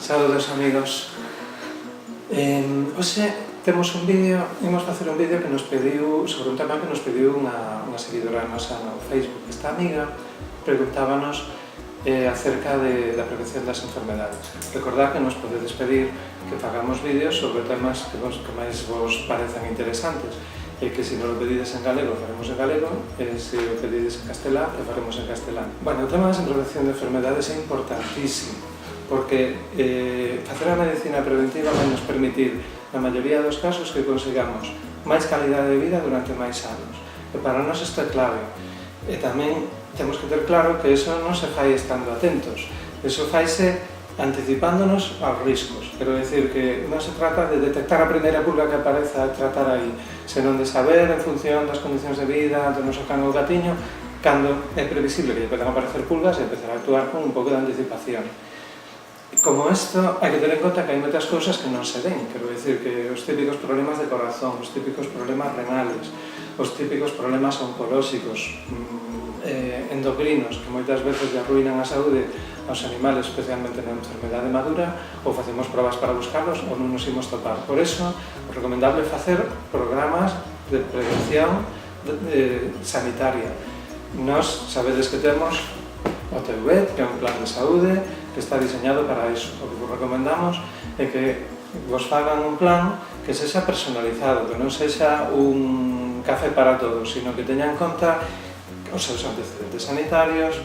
Saúdos amigos. Hoxe temos un vídeo, imos facer un vídeo que nos pediu, sobre un tema que nos pediu unha seguidora nosa no Facebook. Esta amiga preguntábanos acerca da prevención das enfermedades. Recordad que nos podedes pedir que fagamos vídeos sobre temas que máis vos parezan interesantes e que se non o pedides en galego, faremos en galego, e se o pedides en castelán, o faremos en castelán. Bueno, o tema da prevención de enfermedades é importantísimo, porque facer a medicina preventiva vai nos permitir, na maioría dos casos, que consigamos máis calidade de vida durante máis anos. E para nós isto é clave. E tamén temos que ter claro que iso non se fai estando atentos. Iso faise anticipándonos aos riscos. Quero dicir que non se trata de detectar a primeira pulga que apareza e tratar aí, senón de saber, en función das condicións de vida do noso can ou gatiño, cando é previsible que lle poden aparecer pulgas e empezar a actuar con un pouco de anticipación. Como isto, hai que ter en conta que hai moitas cousas que non se ven. Quero dicir que os típicos problemas de corazón, os típicos problemas renales, os típicos problemas oncolóxicos, endocrinos, que moitas veces lle arruinan a saúde aos animales, especialmente na enfermedade madura, ou facemos probas para buscarlos ou non nos imos topar. Por iso, é recomendable facer programas de prevención sanitaria. Nos sabedes que temos o TVET, que é un plan de saúde, que está diseñado para iso. O que vos recomendamos é que vos fagan un plan que sexa personalizado, que non sexa un café para todos, sino que teña en conta os seus antecedentes sanitarios,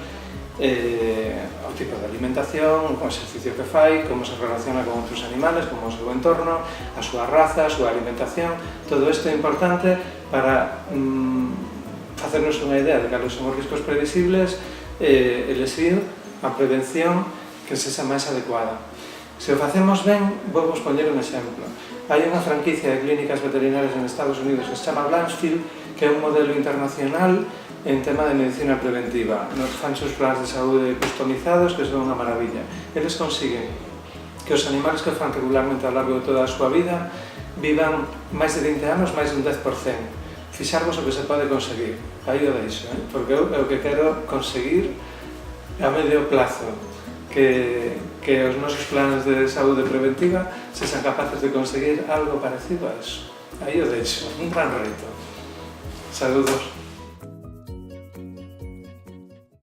o tipo de alimentación, o exercicio que fai, como se relaciona con outros animales, como o seu entorno, a súa raza, a súa alimentación. Todo isto é importante para facernos unha idea de cales son os riscos previsibles e elegir a prevención que sexa máis adecuada. Se o facemos ben, vou vos poñer un exemplo. Hai unha franquicia de clínicas veterinarias en Estados Unidos que se chama Blanchfield, que é un modelo internacional en tema de medicina preventiva. Nos fan seus plans de saúde customizados, que son unha maravilla. Eles consiguen que os animales que fan regularmente ao largo de toda a súa vida vivan máis de 20 anos, máis de un 10%. Fixarvos o que se pode conseguir. Aí o deixo, porque eu o que quero conseguir a medio plazo, que os nosos planes de saúde preventiva sexan capaces de conseguir algo parecido a eso. Aí o deixo, un gran reto. Saludos.